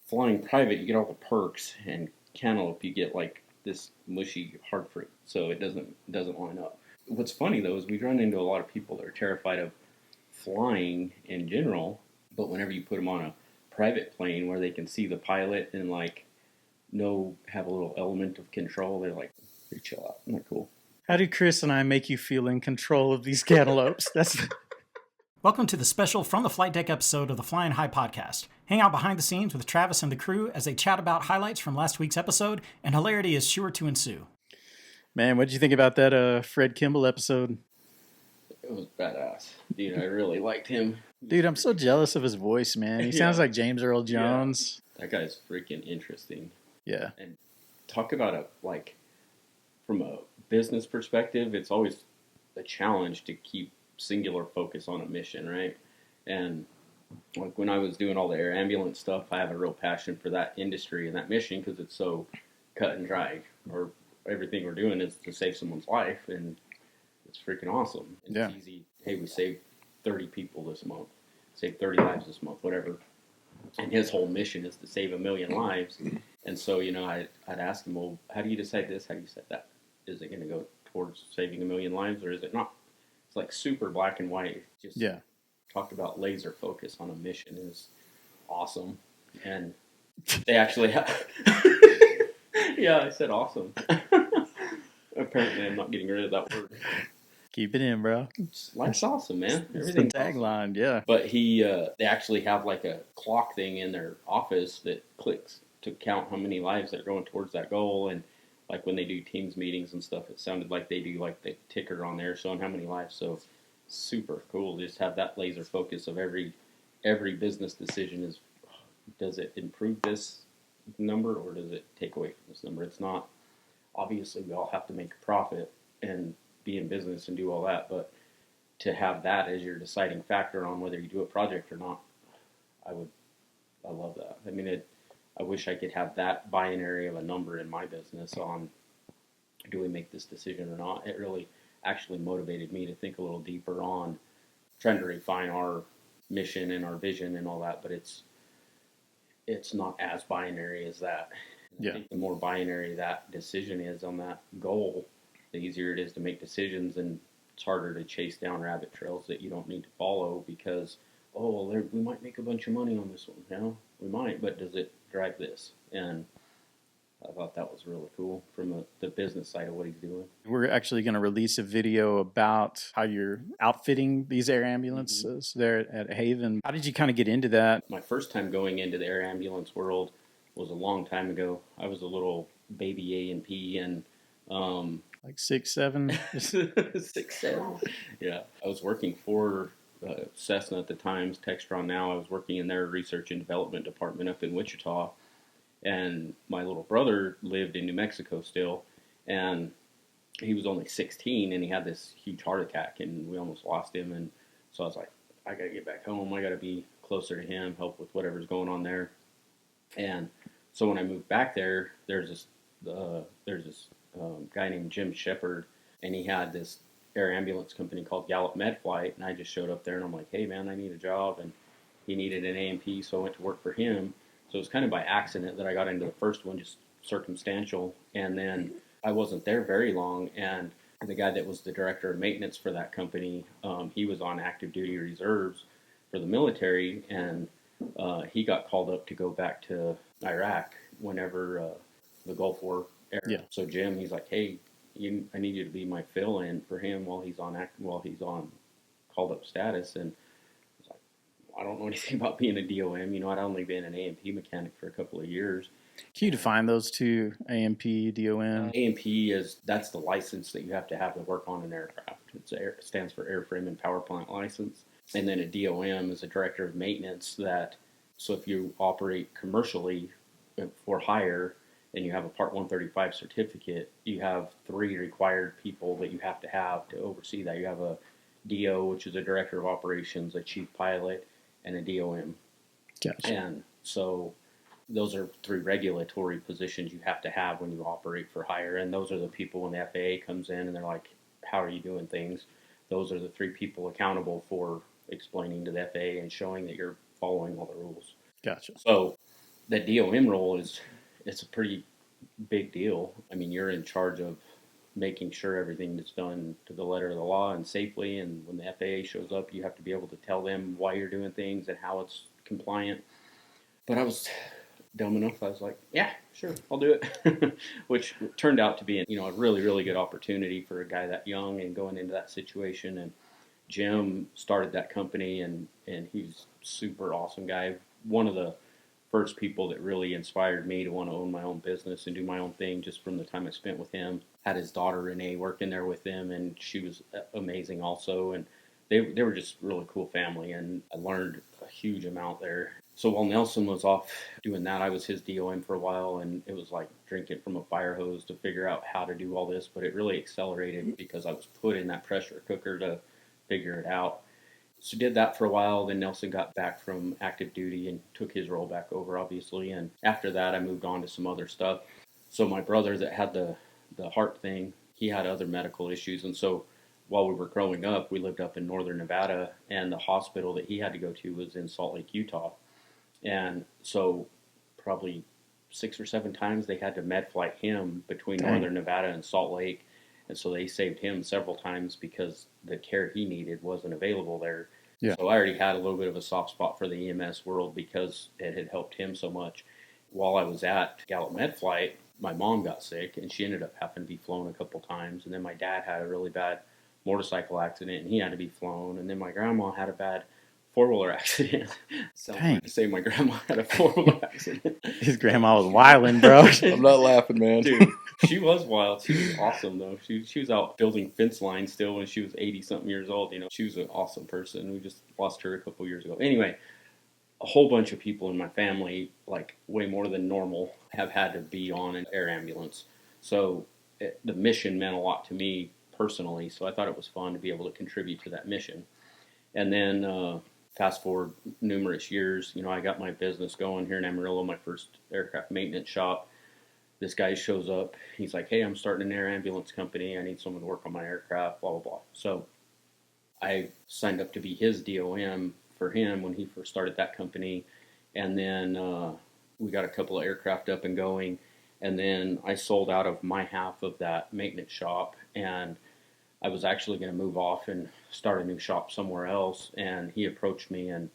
flying private, you get all the perks, and Cantaloupe, you get like this mushy hard fruit, so it doesn't line up. What's funny though is we run into a lot of people that are terrified of flying in general, but whenever you put them on a private plane where they can see the pilot and like have a little element of control, they're like, pretty chill out. Isn't that cool? How do Chris and I make you feel in control of these cantaloupes? Welcome to the special From the Flight Deck episode of the Flying High podcast. Hang out behind the scenes with Travis and the crew as they chat about highlights from last week's episode, and hilarity is sure to ensue. Man, what did you think about that Fred Kimball episode? It was badass. Dude, I really liked him. Dude, I'm so jealous of his voice, man. He sounds like James Earl Jones. Yeah. That guy's freaking interesting. Yeah. And talk about from a business perspective, it's always a challenge to keep singular focus on a mission, right? And like when I was doing all the air ambulance stuff, I have a real passion for that industry and that mission because it's so cut and dry. Or everything we're doing is to save someone's life, and it's freaking awesome. And It's easy. Hey, we saved 30 people this month, saved 30 lives this month, whatever. And his whole mission is to save 1 million lives. And so, I'd ask him, well, how do you decide this? How do you decide that? Is it going to go towards saving 1 million lives, or is it not? It's like super black and white. Just talked about laser focus on a mission is awesome. And they actually have... Yeah, I said awesome. Apparently I'm not getting rid of that word. Keep it in, bro. Life's awesome, man. It's the tagline, yeah. But they actually have like a clock thing in their office that clicks to count how many lives they're going towards that goal. And like when they do Teams meetings and stuff, it sounded like they do like the ticker on there showing how many lives. So super cool. Just have that laser focus of every business decision is, does it improve this number or does it take away from this number? It's not, obviously we all have to make a profit and be in business and do all that, but to have that as your deciding factor on whether you do a project or not, I love that. I mean, I wish I could have that binary of a number in my business on, do we make this decision or not? It really actually motivated me to think a little deeper on trying to refine our mission and our vision and all that, but it's not as binary as that. I think the more binary that decision is on that goal, the easier it is to make decisions, and it's harder to chase down rabbit trails that you don't need to follow because, we might make a bunch of money on this one. We might, but does it drive this? And I thought that was really cool from the business side of what he's doing. We're actually going to release a video about how you're outfitting these air ambulances there at Haven. How did you kind of get into that? My first time going into the air ambulance world was a long time ago. I was a little baby A&P and like 6, 7? 6, 7. Yeah. I was working for Cessna at the time, Textron now. I was working in their research and development department up in Wichita. And my little brother lived in New Mexico still. And he was only 16 and he had this huge heart attack and we almost lost him. And so I was like, I got to get back home. I got to be closer to him, help with whatever's going on there. And so when I moved back there, there's this guy named Jim Shepard, and he had this air ambulance company called Gallup MedFlight, and I just showed up there, and I'm like, hey, man, I need a job, and he needed an A&P, so I went to work for him. So it was kind of by accident that I got into the first one, just circumstantial, and then I wasn't there very long, and the guy that was the director of maintenance for that company, he was on active duty reserves for the military, and he got called up to go back to Iraq whenever the Gulf War era. Yeah. So Jim, he's like, hey, I need you to be my fill-in for him while he's on called up status. And I was like, I don't know anything about being a DOM. I'd only been an A&P mechanic for a couple of years. Can you define those two, A&P, DOM? A&P that's the license that you have to work on an aircraft. It stands for Airframe and Power Plant License. And then a DOM is a director of maintenance so if you operate commercially for hire and you have a Part 135 certificate, you have 3 required people that you have to oversee that. You have a DO, which is a director of operations, a chief pilot, and a DOM. Gotcha. And so those are 3 regulatory positions you have to have when you operate for hire. And those are the people when the FAA comes in and they're like, how are you doing things? Those are the 3 people accountable for explaining to the FAA and showing that you're following all the rules. Gotcha. So that DOM role it's a pretty big deal. I mean, you're in charge of making sure everything is done to the letter of the law and safely. And when the FAA shows up, you have to be able to tell them why you're doing things and how it's compliant. But I was dumb enough. I was like, yeah, sure, I'll do it, which turned out to be, a really, really good opportunity for a guy that young and going into that situation. And Jim started that company, and he's a super awesome guy. One of the first people that really inspired me to want to own my own business and do my own thing just from the time I spent with him. Had his daughter Renee working there with him, and she was amazing also. And they were just really cool family, and I learned a huge amount there. So while Nelson was off doing that, I was his DOM for a while, and it was like drinking from a fire hose to figure out how to do all this. But it really accelerated because I was put in that pressure cooker to figure it out. So did that for a while. Then Nelson got back from active duty and took his role back over, obviously. And after that, I moved on to some other stuff. So my brother that had the heart thing, he had other medical issues. And so while we were growing up, we lived up in northern Nevada, and the hospital that he had to go to was in Salt Lake, Utah. And so probably 6 or 7 times they had to med flight him between northern Nevada and Salt Lake. And so they saved him several times because the care he needed wasn't available there. Yeah. So I already had a little bit of a soft spot for the EMS world because it had helped him so much. While I was at Gallup Med Flight, my mom got sick, and she ended up having to be flown a couple times. And then my dad had a really bad motorcycle accident, and he had to be flown. And then my grandma had a bad four-wheeler accident. So I say my grandma had a four-wheeler accident. His grandma was wilding, bro. I'm not laughing, man. Dude, she was wild. She was awesome, though. She was out building fence lines still when she was 80-something years old. She was an awesome person. We just lost her a couple years ago. Anyway, a whole bunch of people in my family, like way more than normal, have had to be on an air ambulance. So the mission meant a lot to me personally, so I thought it was fun to be able to contribute to that mission. And then fast forward numerous years, I got my business going here in Amarillo, my first aircraft maintenance shop. This guy shows up. He's like, hey, I'm starting an air ambulance company. I need someone to work on my aircraft, blah, blah, blah. So I signed up to be his DOM for him when he first started that company. And then we got a couple of aircraft up and going. And then I sold out of my half of that maintenance shop, and I was actually going to move off and start a new shop somewhere else. And he approached me, and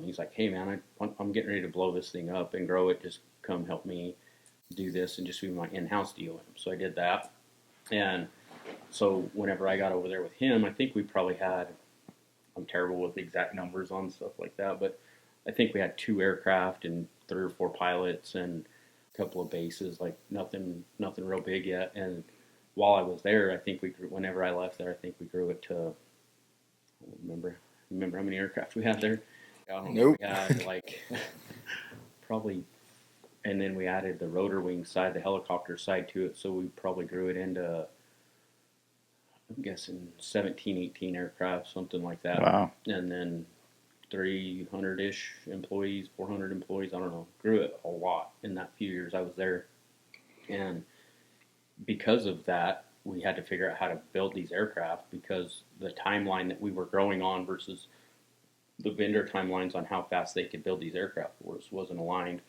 he's like, hey, man, I'm getting ready to blow this thing up and grow it. Just come help me do this and just be my in-house DOM. So I did that. And so whenever I got over there with him, I think we probably had, I'm terrible with exact numbers on stuff like that, but I think we had 2 aircraft and 3 or 4 pilots and a couple of bases, like nothing real big yet. And while I was there, I think we grew, whenever I left there, I think we grew it to, I don't remember how many aircraft we had there? I don't know. We had like probably, and then we added the rotor wing side, the helicopter side to it, so we probably grew it into, I'm guessing 17, 18 aircraft, something like that. Wow. And then 300-ish employees, 400 employees, I don't know, grew it a lot in that few years I was there. And because of that, we had to figure out how to build these aircraft because the timeline that we were growing on versus the vendor timelines on how fast they could build these aircraft wasn't aligned.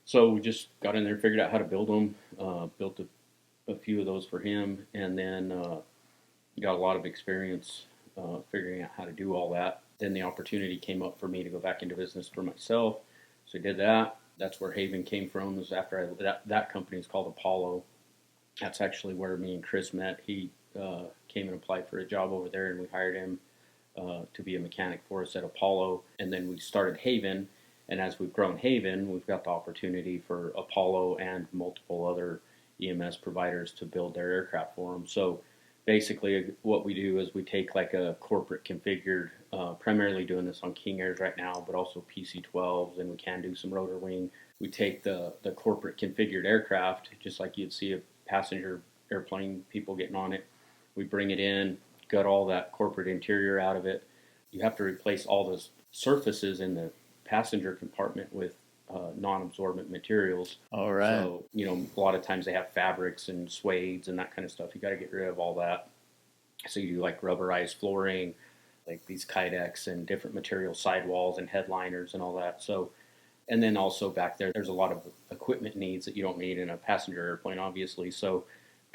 So we just got in there, figured out how to build them, built a few of those for him, and then got a lot of experience figuring out how to do all that. Then the opportunity came up for me to go back into business for myself, so I did that. That's where Haven came from. Was after that company is called Apollo. That's actually where me and Chris met. He came and applied for a job over there, and we hired him to be a mechanic for us at Apollo. And then we started Haven, and as we've grown Haven, we've got the opportunity for Apollo and multiple other EMS providers to build their aircraft for them. So basically what we do is we take like a corporate configured, primarily doing this on King Airs right now, but also PC-12s, and we can do some rotor wing. We take the corporate configured aircraft, just like you'd see a passenger airplane, people getting on it. We bring it in, gut all that corporate interior out of it. You have to replace all those surfaces in the passenger compartment with non-absorbent materials. All right. So, a lot of times they have fabrics and suedes and that kind of stuff. You got to get rid of all that. So you do like rubberized flooring, like these kydex and different material sidewalls and headliners and all that. So And then also back there, there's a lot of equipment needs that you don't need in a passenger airplane, obviously. So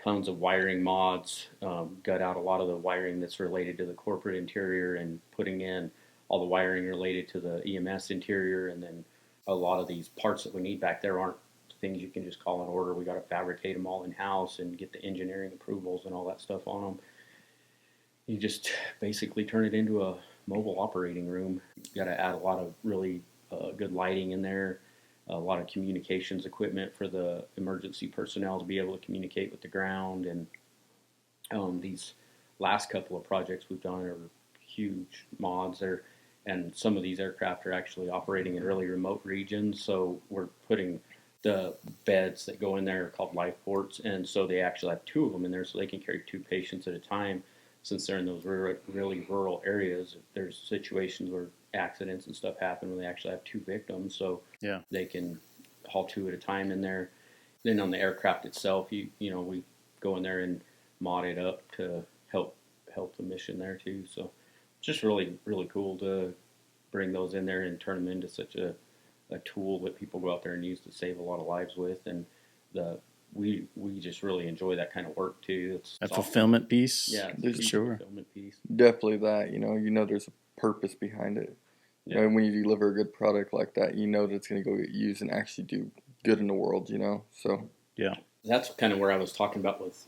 tons of wiring mods, gut out a lot of the wiring that's related to the corporate interior and putting in all the wiring related to the EMS interior. And then a lot of these parts that we need back there aren't things you can just call an order. We got to fabricate them all in house and get the engineering approvals and all that stuff on them. You just basically turn it into a mobile operating room. You got to add a lot of really good lighting in there, a lot of communications equipment for the emergency personnel to be able to communicate with the ground. And these last couple of projects we've done are huge mods there, and some of these aircraft are actually operating in really remote regions. So we're putting the beds that go in there are called life ports, and so they actually have two of them in there, so they can carry two patients at a time. Since they're in those really rural areas, there's situations where accidents and stuff happen when they actually have two victims, so Yeah. they can haul two at a time in there. Then on the aircraft itself, we go in there and mod it up to help the mission there too. So it's just really cool to bring those in there and turn them into such a tool that people go out there and use to save a lot of lives with. And we just really enjoy that kind of work too. It's That fulfillment piece. Yeah, for sure. Fulfillment piece. Definitely that. There's a purpose behind it. Yeah. And when you deliver a good product like that, you know that it's going to go get used and actually do good in the world. So Yeah. That's kind of where I was talking about with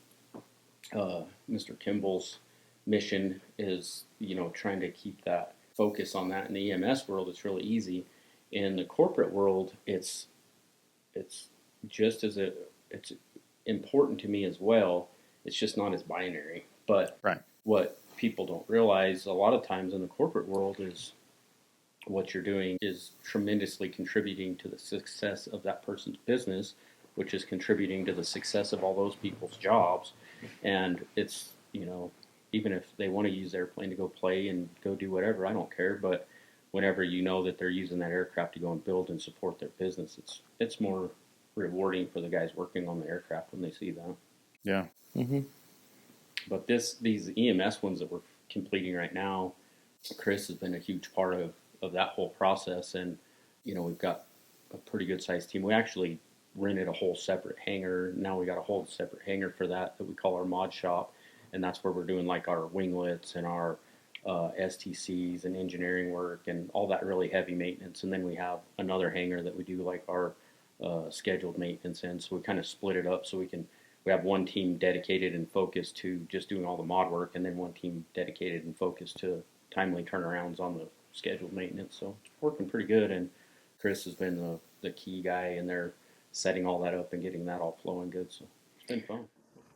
Mr. Kimball's mission is, trying to keep that focus on that. In the EMS world, it's really easy. In the corporate world, it's just as it's important to me as well. It's just not as binary. But Right. what people don't realize a lot of times in the corporate world is what you're doing is tremendously contributing to the success of that person's business, which is contributing to the success of all those people's jobs. And it's, even if they want to use the airplane to go play and go do whatever, I don't care. But whenever you know that they're using that aircraft to go and build and support their business, it's more rewarding for the guys working on the aircraft when they see that. Yeah. Mm-hmm. But these EMS ones that we're completing right now, Chris has been a huge part of that whole process. And, we've got a pretty good sized team. We actually rented a whole separate hangar. Now we got a whole separate hangar for that we call our mod shop. And that's where we're doing like our winglets and our STCs and engineering work and all that really heavy maintenance. And then we have another hangar that we do like our scheduled maintenance in. So we kind of split it up so we have one team dedicated and focused to just doing all the mod work, and then one team dedicated and focused to timely turnarounds on the scheduled maintenance. So it's working pretty good, and Chris has been the key guy in there setting all that up and getting that all flowing good. So it's been fun.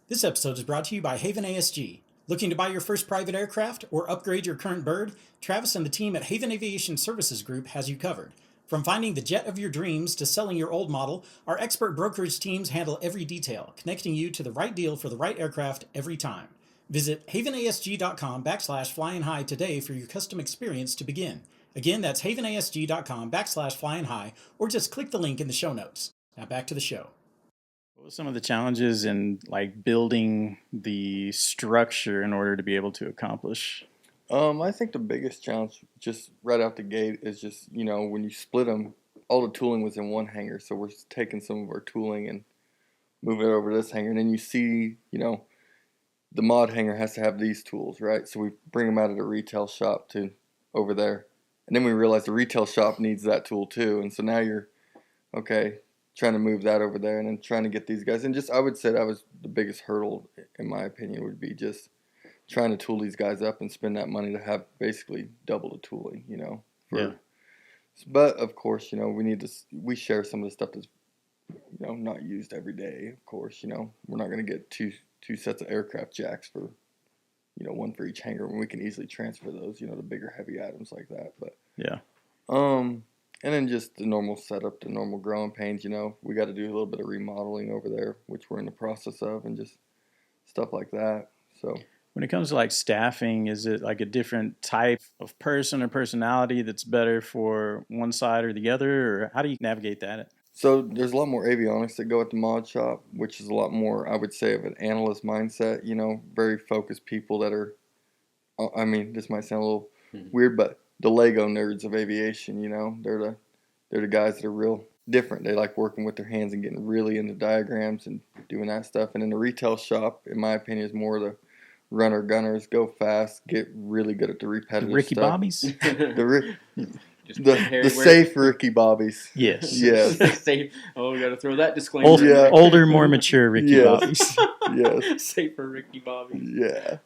This episode is brought to you by Haven ASG. Looking to buy your first private aircraft or upgrade your current bird? Travis and the team at Haven Aviation Services Group has you covered. From finding the jet of your dreams to selling your old model, our expert brokerage teams handle every detail, connecting you to the right deal for the right aircraft every time. Visit havenasg.com/flying high today for your custom experience to begin. Again, that's havenasg.com/flying high, or just click the link in the show notes. Now back to the show. What were some of the challenges in like building the structure in order to be able to accomplish? I think the biggest challenge just right out the gate is just, when you split them, all the tooling was in one hangar. So we're taking some of our tooling and moving it over to this hangar. And then you see, the mod hangar has to have these tools, right? So we bring them out of the retail shop to over there. And then we realize the retail shop needs that tool too. And so now you're, trying to move that over there and then trying to get these guys. And just, I would say that was the biggest hurdle, in my opinion, would be just trying to tool these guys up and spend that money to have basically double the tooling, Yeah. But of course, we share some of the stuff that's, not used every day. Of course, we're not going to get two sets of aircraft jacks for, one for each hangar when we can easily transfer those, the bigger heavy items like that. But Yeah. and then just the normal setup, the normal growing pains, we got to do a little bit of remodeling over there, which we're in the process of, and just stuff like that. So When it comes to like staffing, is it like a different type of person or personality that's better for one side or the other, or how do you navigate that? So there's a lot more avionics that go at the mod shop, which is a lot more, I would say, of an analyst mindset, very focused people that are, this might sound a little weird, but the Lego nerds of aviation, they're they're the guys that are real different. They like working with their hands and getting really into diagrams and doing that stuff. And in the retail shop, in my opinion, is more the runner gunners, go fast, get really good at the repetitive Ricky stuff. Bobbies? The safe Ricky Bobbies. Yes. Yes. Safe. Oh, we got to throw that disclaimer. Yeah. Older, more mature Ricky Yes. Bobbies. Yes. Safer Ricky Bobby. Yeah.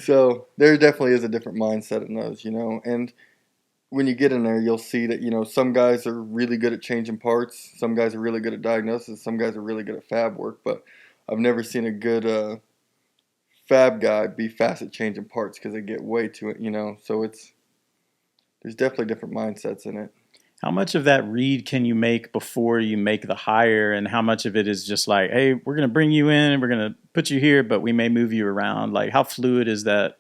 So there definitely is a different mindset in those, and when you get in there, you'll see that, some guys are really good at changing parts. Some guys are really good at diagnosis. Some guys are really good at fab work. But I've never seen a good fab guy be fast at changing parts because they get way to it, So there's definitely different mindsets in it. How much of that read can you make before you make the hire, and how much of it is just like, hey, we're going to bring you in, we're going to put you here, but we may move you around? Like, how fluid is that?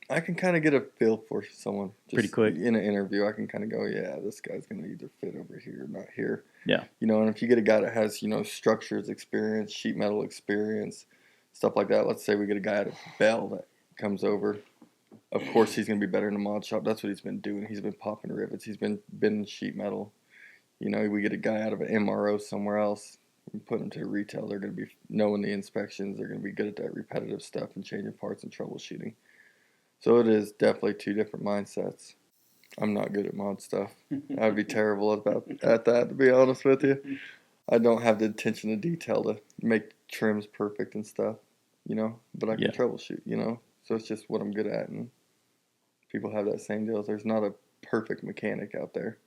I can kind of get a feel for someone just pretty quick in an interview. I can kind of go, yeah, this guy's going to either fit over here or not here. Yeah. And if you get a guy that has, structures experience, sheet metal experience, stuff like that. Let's say we get a guy out of Bell that comes over. Of course, he's going to be better in the mod shop. That's what he's been doing. He's been popping rivets. He's been in sheet metal. We get a guy out of an MRO somewhere else. We put him to retail. They're going to be knowing the inspections. They're going to be good at that repetitive stuff and changing parts and troubleshooting. So it is definitely two different mindsets. I'm not good at mod stuff. I would be terrible at that, to be honest with you. I don't have the attention to detail to make trims perfect and stuff, but I can troubleshoot, So it's just what I'm good at, and people have that same deal. There's not a perfect mechanic out there.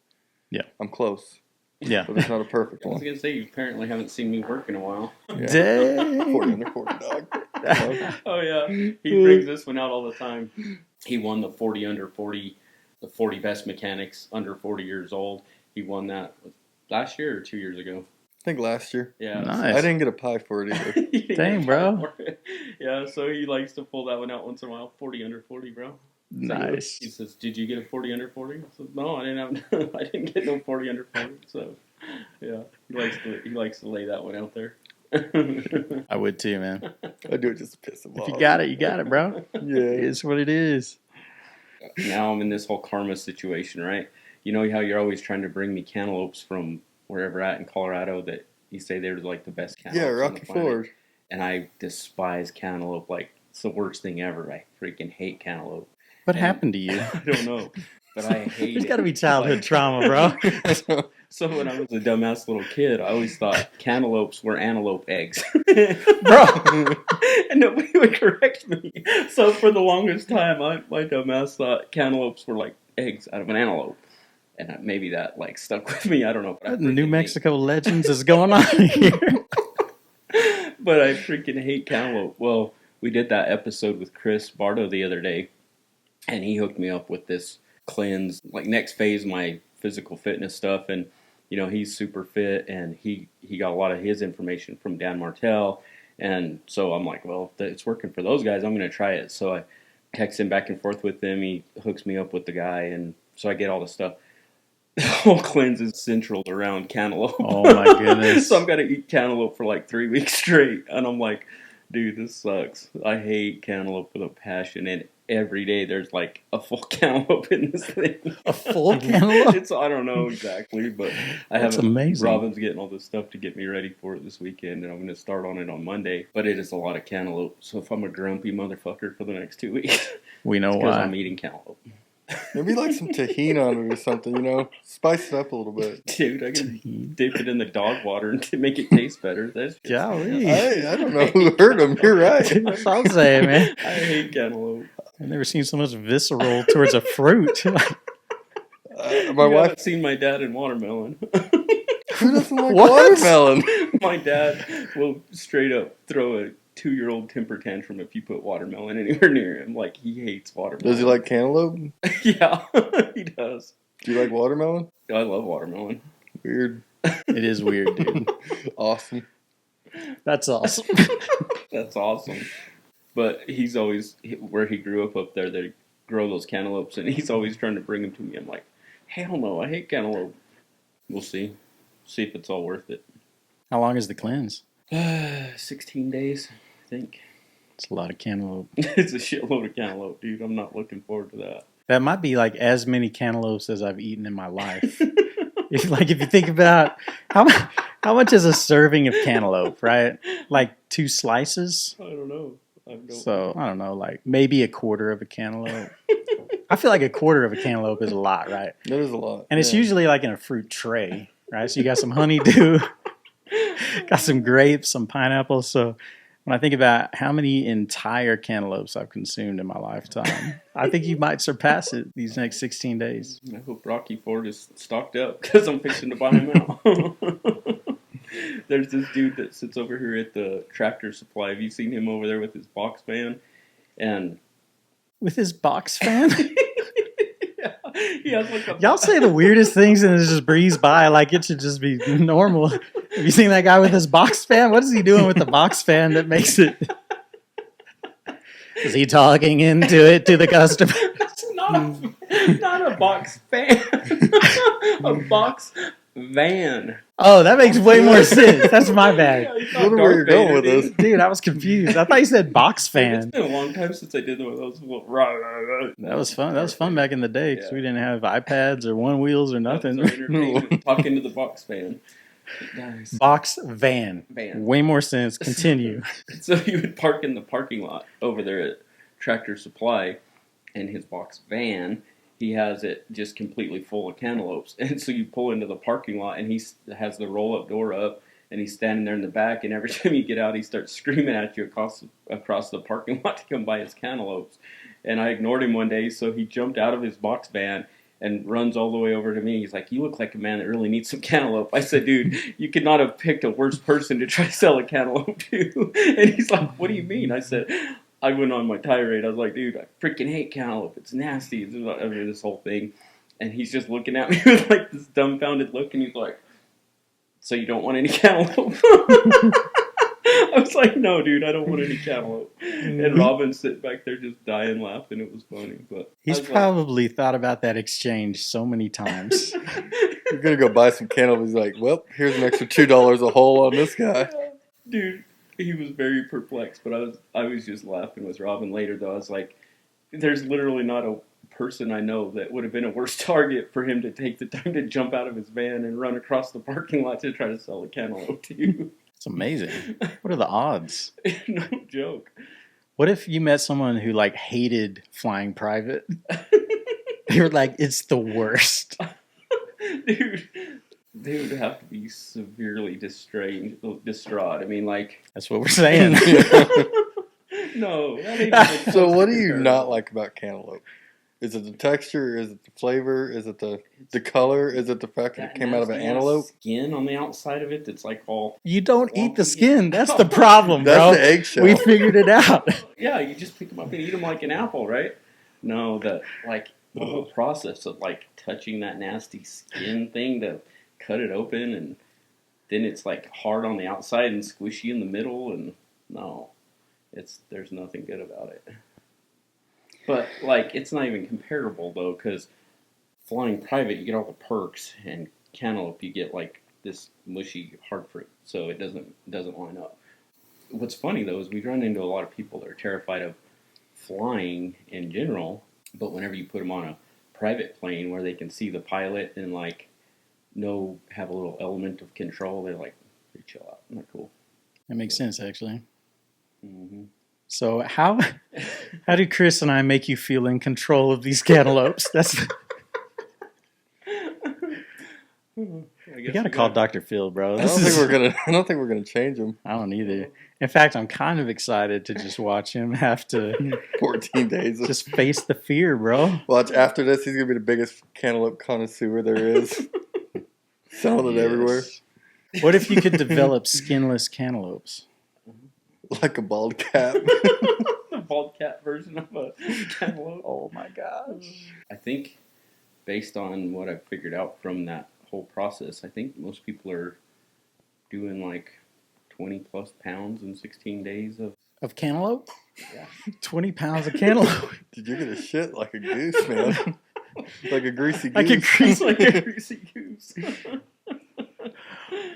Yeah. I'm close. Yeah. But there's not a perfect I was one. going to say, you apparently haven't seen me work in a while. Yeah. Dang. 40 under 40, dog. Oh, yeah. He brings this one out all the time. He won the 40 under 40, the 40 best mechanics under 40 years old. He won that last year or 2 years ago. I think last year. Yeah. Nice. I didn't get a pie for it either. Dang, bro. Yeah, so he likes to pull that one out once in a while. 40 under 40, bro. Nice. He says, "Did you get a 40 under 40?" I said, "No, I didn't have. I didn't get no 40 under 40." So, yeah, he likes to lay that one out there. I would too, man. I do it just to piss him off. If you got it, you got it, bro. Yeah. It's what it is. Now I'm in this whole karma situation, right? You know how you're always trying to bring me cantaloupes from wherever at in Colorado that you say they're like the best cantaloupes. Yeah, on the Rocky planet. Ford. And I despise cantaloupe. Like, it's the worst thing ever. I freaking hate cantaloupe. What happened to you? I don't know, but I hate There's it. got to be childhood trauma, bro. So when I was a dumbass little kid, I always thought cantaloupes were antelope eggs. Bro. And nobody would correct me. So for the longest time, my dumbass thought cantaloupes were like eggs out of an antelope. And maybe that like stuck with me. I don't know. But What in New Mexico legends is going on here? But I freaking hate cantaloupe. Well, we did that episode with Chris Bardo the other day. And he hooked me up with this cleanse, like next phase, my physical fitness stuff. And, he's super fit, and he got a lot of his information from Dan Martell. And so I'm like, well, if it's working for those guys, I'm going to try it. So I text him back and forth with him. He hooks me up with the guy, and so I get all the stuff. The whole cleanse is central around cantaloupe. Oh, my goodness. So I've got to eat cantaloupe for like 3 weeks straight. And I'm like, dude, this sucks. I hate cantaloupe with a passion, and every day there's like a full cantaloupe in this thing. A full cantaloupe? I don't know exactly, but That's amazing. Robin's getting all this stuff to get me ready for it this weekend, and I'm going to start on it on Monday. But it is a lot of cantaloupe. So if I'm a grumpy motherfucker for the next 2 weeks, we know it's because why. I'm eating cantaloupe. Maybe like some tahini on it or something, Spice it up a little bit. Dude, I can dip it in the dog water to make it taste better. That's just, Golly. I don't know who heard him. You're right. That's what I'm saying, man. I hate cantaloupe. I've never seen so much visceral towards a fruit. My wife. I've seen my dad in watermelon. Who doesn't like What? watermelon? My dad will straight up throw a 2-year-old temper tantrum if you put watermelon anywhere near him. Like, he hates watermelon. Does he like cantaloupe? Yeah, he does. Do you like watermelon? I love watermelon. Weird. It is weird, dude. Awesome. That's awesome. That's awesome. But he's always, where he grew up there, they grow those cantaloupes, and he's always trying to bring them to me. I'm like, hell no, I hate cantaloupe. We'll see. See if it's all worth it. How long is the cleanse? 16 days, I think. It's a lot of cantaloupe. It's a shitload of cantaloupe, dude. I'm not looking forward to that. That might be like as many cantaloupes as I've eaten in my life. if you think about how much is a serving of cantaloupe, right? Like 2 slices. I don't know. So I don't know, like maybe a quarter of a cantaloupe. I feel like a quarter of a cantaloupe is a lot, right? That is a lot. And it's usually like in a fruit tray, right? So you got some honeydew, got some grapes, some pineapples. So when I think about how many entire cantaloupes I've consumed in my lifetime, I think you might surpass it these next 16 days. I hope Rocky Ford is stocked up because I'm fixing to buy him out. There's this dude that sits over here at the Tractor Supply. Have you seen him over there with his box fan? And with his box fan? Yeah, he has like a... Y'all say the weirdest things and it just breeze by like it should just be normal. Have you seen that guy with his box fan? What is he doing with the box fan that makes it? Is he talking into it to the customer? It's not a box fan. A box van. Oh, that makes way more sense. That's my bad. Yeah, I wonder where you're going with this. Dude, I was confused. I thought you said box It's fan. been a long time since I did one of those. That was fun. That was fun back in the day because we didn't have iPads or one wheels or nothing. Talk into the box fan. Nice. Box van. Way more sense. Continue. So you would park in the parking lot over there at Tractor Supply, and his box van, he has it just completely full of cantaloupes. And so you pull into the parking lot, and he has the roll-up door up, and he's standing there in the back, and every time you get out, he starts screaming at you across the parking lot to come buy his cantaloupes. And I ignored him one day, so he jumped out of his box van and runs all the way over to me. He's like, "You look like a man that really needs some cantaloupe." I said, "Dude, you could not have picked a worse person to try to sell a cantaloupe to." And he's like, "What do you mean?" I said, I went on my tirade. I was like, "Dude, I freaking hate cantaloupe. It's nasty." This whole thing. And he's just looking at me with like this dumbfounded look, and he's like, "So you don't want any cantaloupe?" I was like, "No, dude, I don't want any cantaloupe." And Robin's sitting back there just dying laughing. It was funny. But he's probably thought about that exchange so many times. You're going to go buy some cantaloupe. He's like, well, here's an extra $2 a hole on this guy. Dude, he was very perplexed, but I was just laughing with Robin later, though. I was like, there's literally not a person I know that would have been a worse target for him to take the time to jump out of his van and run across the parking lot to try to sell a cantaloupe to you. It's amazing. What are the odds? No joke. What if you met someone who like hated flying private? They were like, it's the worst. Dude, they would have to be severely distraught. I mean, like... That's what we're saying. No. That ain't So what do you not like about cantaloupe? Is it the texture? Is it the flavor? Is it the color? Is it the fact that it came out of an antelope? Skin on the outside of it that's like all... You don't eat the skin. That's the problem, bro. That's the eggshell. We figured it out. Yeah, you just pick them up and eat them like an apple, right? No, the whole process of like touching that nasty skin thing to cut it open, and then it's like hard on the outside and squishy in the middle, and no, there's nothing good about it. But like, it's not even comparable though, because flying private, you get all the perks, and cantaloupe, you get like this mushy hard fruit, so it doesn't line up. What's funny though is we run into a lot of people that are terrified of flying in general, but whenever you put them on a private plane where they can see the pilot and like have a little element of control, they're like, pretty chill out. Isn't that cool? That makes sense, actually. Mm-hmm. So how do Chris and I make you feel in control of these cantaloupes? That's you gotta call Dr. Phil, bro. I don't think we're gonna change him. I don't either. In fact, I'm kind of excited to just watch him have to 14 days. Just face the fear, bro. Watch, after this, he's gonna be the biggest cantaloupe connoisseur there is. Selling it everywhere. What if you could develop skinless cantaloupes? Like a bald cat. A bald cat version of a cantaloupe. Oh my gosh. I think based on what I've figured out from that whole process, I think most people are doing like 20 plus pounds in 16 days of cantaloupe? Yeah. 20 pounds of cantaloupe. Did you get a shit like a goose, man? Like a greasy goose. Like a greasy goose.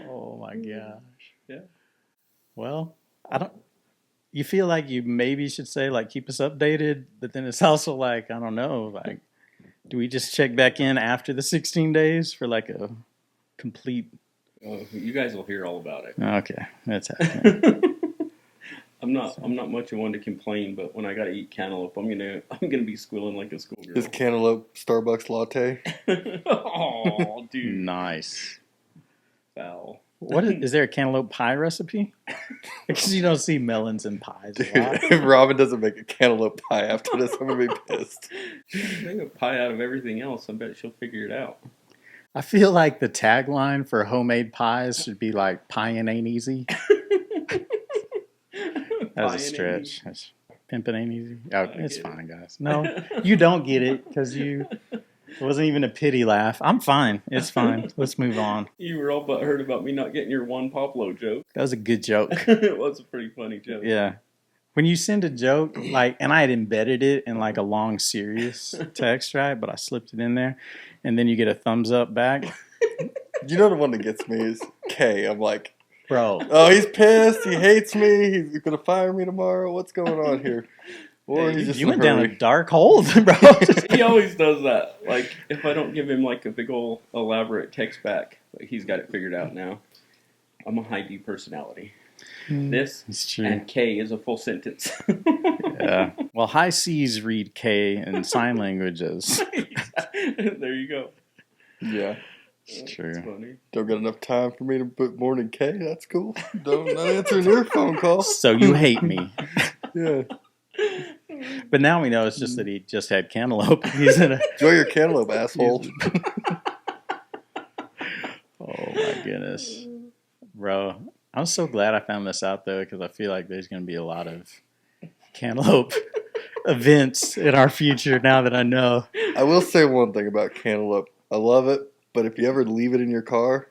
Oh my gosh. Yeah. Well, you feel like you maybe should say like keep us updated, but then it's also like, I don't know, like do we just check back in after the 16 days for like a complete. You guys will hear all about it. Okay, that's happening. I'm not much of one to complain, but when I gotta eat cantaloupe, I'm gonna be squealing like a schoolgirl. His cantaloupe Starbucks latte. Oh, dude. Nice. Foul. Is there a cantaloupe pie recipe? Because you don't see melons in pies Dude, a lot. if Robin doesn't make a cantaloupe pie after this, I'm gonna be pissed. Make a pie out of everything else. I bet she'll figure it out. I feel like the tagline for homemade pies should be like "Pieing ain't easy." That was a stretch. Pimping ain't easy. Oh, it's fine, guys. No, you don't get it because it wasn't even a pity laugh. I'm fine. It's fine. Let's move on. You were all but heard about me not getting your Juan Pablo joke. That was a good joke. It was a pretty funny joke. Yeah. When you send a joke, and I had embedded it in like a long, serious text, right? But I slipped it in there, and then you get a thumbs up back. You know the one that gets me is K. I'm like, bro. Oh, he's pissed. He hates me. He's gonna fire me tomorrow. What's going on here? Or hey, you went down a dark hole, bro. He always does that. Like if I don't give him like a big old elaborate text back, like, he's got it figured out now. I'm a high D personality. This and K is a full sentence. Yeah. Well, high C's read K in sign languages. There you go. Yeah. It's true. That's funny. Don't got enough time for me to put more than K. That's cool. Not answering your phone call. So you hate me. Yeah. But now we know it's just that he just had cantaloupe. He's in a... Enjoy your cantaloupe, asshole. Oh my goodness, bro! I'm so glad I found this out though, because I feel like there's going to be a lot of cantaloupe events in our future now that I know. I will say one thing about cantaloupe. I love it, but if you ever leave it in your car,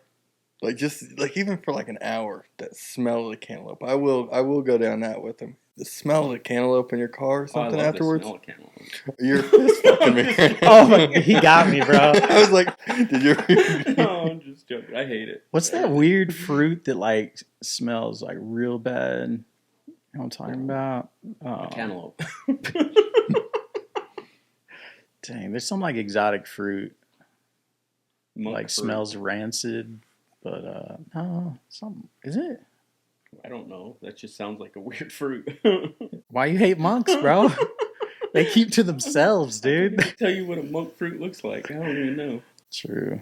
even for like an hour, that smell of the cantaloupe, I will go down that with him. The smell of the cantaloupe in your car or something afterwards. The smell of cantaloupe. You're fist fucking me. Oh my, he got me, bro. I was like, did you? No, I'm just joking. I hate it. What's that weird fruit that like smells like real bad? You know what I'm talking about? Cantaloupe. Dang, there's some like exotic fruit. Monk like fruit. Smells rancid, but no, is it? I don't know. That just sounds like a weird fruit. Why you hate monks, bro? They keep to themselves, dude. I can't even tell you what a monk fruit looks like. I don't even know. True.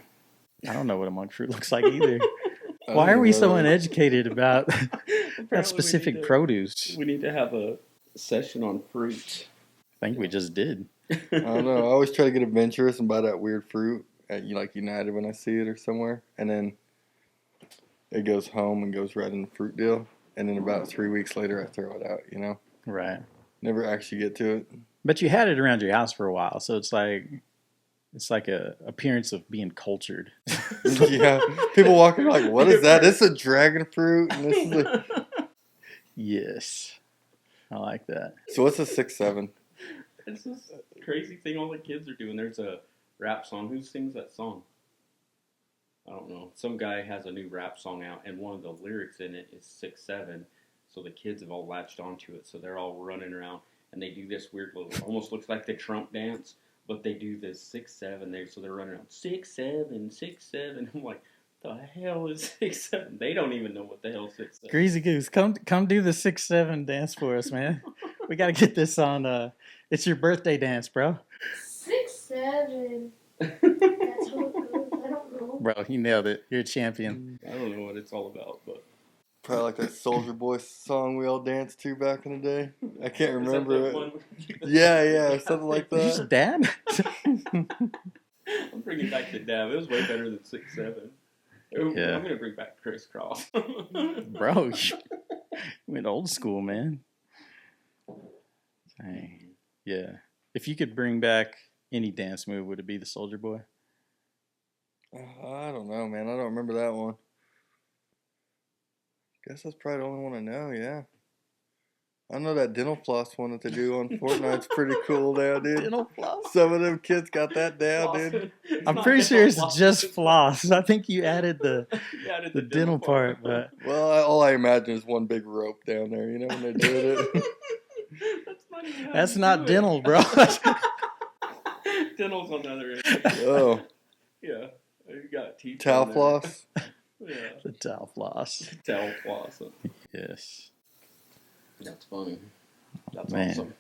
I don't know what a monk fruit looks like either. Why are we so uneducated about that specific produce? We need to have a session on fruits. I think we just did. I don't know. I always try to get adventurous and buy that weird fruit at United when I see it or somewhere, and then it goes home and goes right in the fruit deal, and then about 3 weeks later I throw it out. Right. Never actually get to it. But you had it around your house for a while, so it's like a appearance of being cultured. Yeah, people walking like, what is that? This is a dragon fruit, and this is a... Yes, I like that. So what's a 6-7? It's this crazy thing all the kids are doing. There's a rap song. Who sings that song? I don't know. Some guy has a new rap song out, and one of the lyrics in it is 6-7. So the kids have all latched onto it. So they're all running around, and they do this weird little, almost looks like the Trump dance, but they do this 6-7. So they're running around 6-7, 6-7. I'm like, the hell is 6-7? They don't even know what the hell 6-7. Greasy Goose, come do the 6-7 dance for us, man. We got to get this on. It's your birthday dance, bro. 6-7. That's how it goes. I don't know. Bro, you nailed it. You're a champion. I don't know what it's all about, but Probably like that Soldier Boy song we all danced to back in the day. I can't is that remember the it. one? Yeah, something like Did you just that. dab? I'm bringing back the dab. It was way better than 6-7. Yeah. I'm gonna bring back crisscross. Bro, you went old school, man. Dang. Yeah. If you could bring back any dance move, would it be the Soldier Boy? I don't know, man. I don't remember that one. Guess that's probably the only one I know, yeah. I know that dental floss one that they do on Fortnite's pretty cool now, dude. Dental floss? Some of them kids got that down, dude. I'm pretty sure it's just floss. I think you added the dental part, but Well, all I imagine is one big rope down there, when they're doing it. that's not dental, bro. Dental's on the other end. Oh, Yeah. You got teeth. Towel on there. floss. Yeah. The towel floss. Towel floss. Yes. That's funny. That's Man. awesome.